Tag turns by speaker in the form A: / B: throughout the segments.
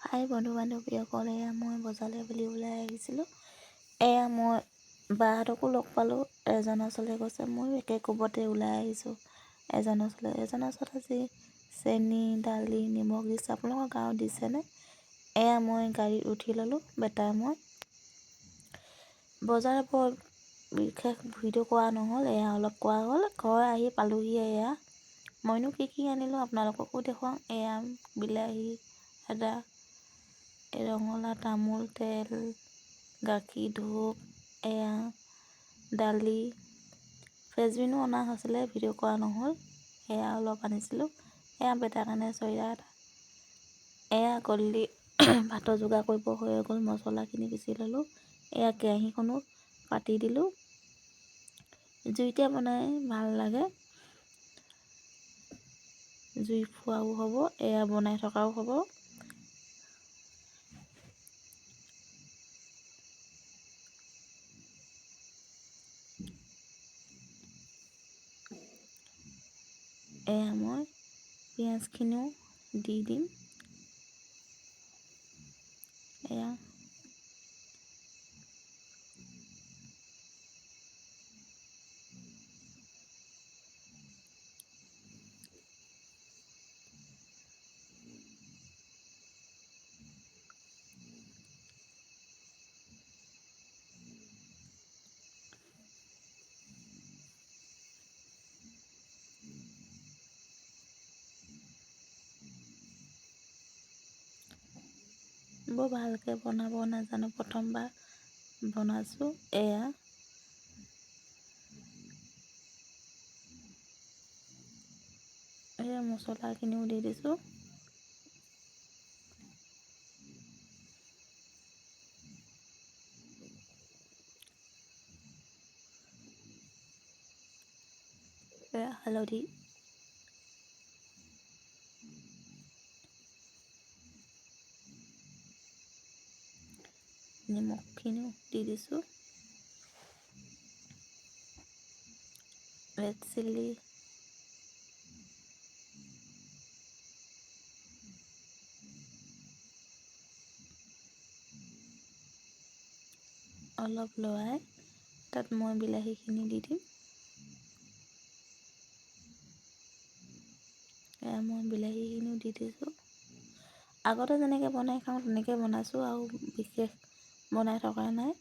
A: হাই বন্ধু বান্ধৱীসকল, এয়া মই বজাৰলৈ বুলি ওলাই আহিছিলোঁ। এয়া মই বাহঁতকো লগ পালোঁ। এজনৰ ওচৰলৈ গৈছে, ময়ো একে কোবতে ওলাই আহিছোঁ এজনৰ ওচৰত আজি চেনি দালি নিমখ দিছে। আপোনালোকৰ গাঁৱত দিছেনে? এয়া মই গাড়ীত উঠি ল'লোঁ, বেটাই মই। বজাৰৰ বৰ বিশেষ ভিডিঅ' কৰা নহ'ল, এয়া অলপ কৰা হ'ল। ঘৰ আহি পালোহি। এয়া মইনো কি আনিলোঁ আপোনালোককো দেখুৱাওঁ। এয়া বিলাহী, আদা, ৰঙালাও, তামোল, তেল, গাখীৰ, ধূপ, এয়া দালি, ফ্ৰেঞ্চবিনো অনা হৈছিলে, ভিডিঅ' কৰা নহ'ল। এয়া অলপ আনিছিলোঁ। এয়া বেটাৰ কাৰণে চৰিয়া এটা। এয়া গধূলি ভাতৰ যোগাৰ কৰিব হৈ গ'ল। মছলাখিনি পিচি ল'লোঁ। এয়া কেৰাহীখনো পাতি দিলোঁ। জুইতে বনাই ভাল লাগে, জুই ফুৱাও হ'ব, এয়া বনাই থকাও হ'ব। এয়া মই পিঁয়াজখিনিও দি দিম। এয়া বৰ ভালকৈ বনাব নাজানো, প্ৰথমবাৰ বনাইছোঁ। এয়া মছলাখিনিও দি দিছোঁ। এয়া হালধি, নিমখখিনিও দি দিছোঁ। ৰেড চিলি, অলপ লৰাই তাত মই বিলাহীখিনি দি দিম। এয়া মই বিলাহীখিনিও দি দিছোঁ। আগতে যেনেকৈ বনাই খাওঁ তেনেকৈ বনাইছোঁ, আৰু বিশেষ বনাই থকা নাই।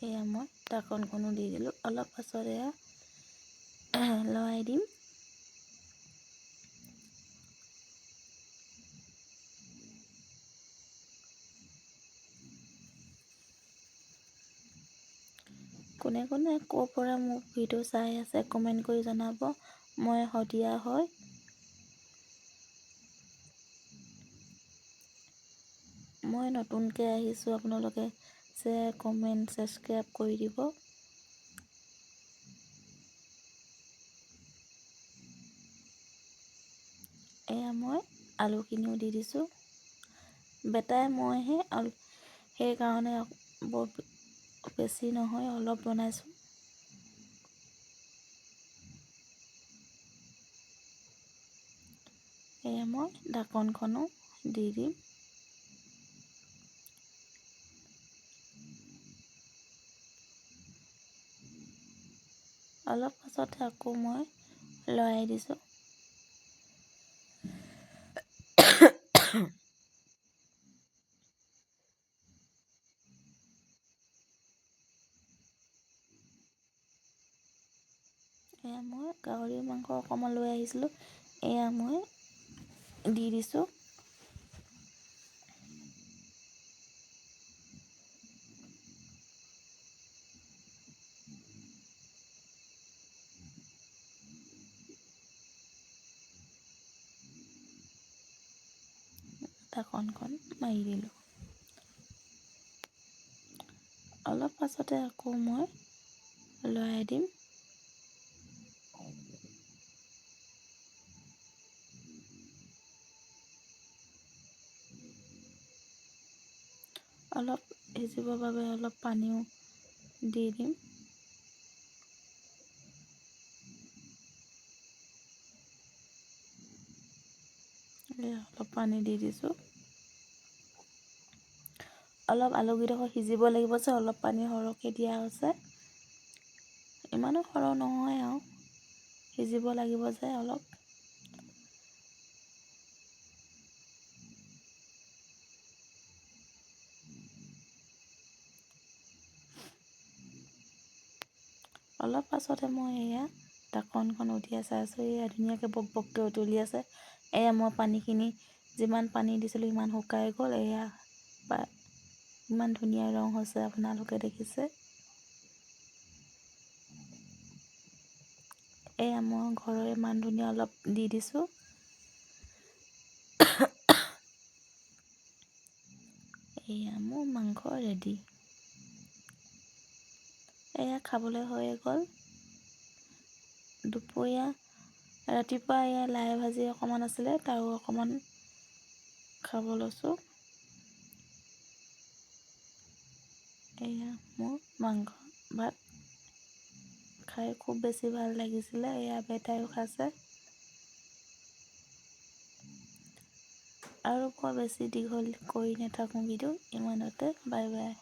A: এয়া মই ঢাকনখনো দি দিলোঁ। অলপ পাছত এয়া লৰাই দিম। কোনে ক'ৰ পৰা মোক ভিডিঅ' চাই আছে কমেণ্ট কৰি জনাব। মই শদিয়া হয়। মই নতুনকৈ আহিছোঁ, আপোনালোকে শ্বেয়াৰ, কমেণ্ট, ছাবস্ক্ৰাইব কৰি দিব। এয়া মই আলুখিনিও দি দিছোঁ। বেটাই মইহে সেইকাৰণে বৰ বেছি নহয়, অলপ বনাইছোঁ। এয়া মই ঢাকনখনো দি দিম। অলপ পাছতে আকৌ মই লৰাই দিছোঁ। এয়া মই গাহৰি মাংস অকণমান লৈ আহিছিলোঁ, এয়া মই দি দিছোঁ। ঢাকনখন মাৰি দিলোঁ। অলপ পাছতে আকৌ মই লৰাই দিম। অলপ সিজিবৰ বাবে অলপ পানীও দি দিম। অলপ পানী দি দিছোঁ। অলপ আলুকেইডোখৰ সিজিব লাগিব যে অলপ পানী সৰহকৈ দিয়া হৈছে। ইমানো সৰহ নহয় আৰু সিজিব লাগিব যে অলপ। অলপ পাছতে মই এয়া ঢাকনখন উঠিয়াই চাইছোঁ, এয়া ধুনীয়াকৈ বক বককৈ উতলি আছে। এয়া মই পানীখিনি যিমান পানী দিছিলোঁ সিমান শুকাই গ'ল। এয়া ইমান ধুনীয়া ৰং হৈছে, আপোনালোকে দেখিছে। এয়া মই ঘৰৰে মান ধনিয়া অলপ দি দিছোঁ। এয়া মোৰ মাংস ৰেডি। এয়া খাবলৈ হৈয়ে গ'ল। ৰাতিপুৱা এয়া লাই ভাজি অকণমান আছিলে, তাৰো অকণমান খাব লৈছোঁ। এয়া মোৰ মাংস ভাত খাই খুব বেছি ভাল লাগিছিলে। এয়া বেটাইও খাইছে। আৰু বৰ বেছি দীঘল কৰি নাথাকোঁ ভিডিঅ', ইমানতে বাই বাই।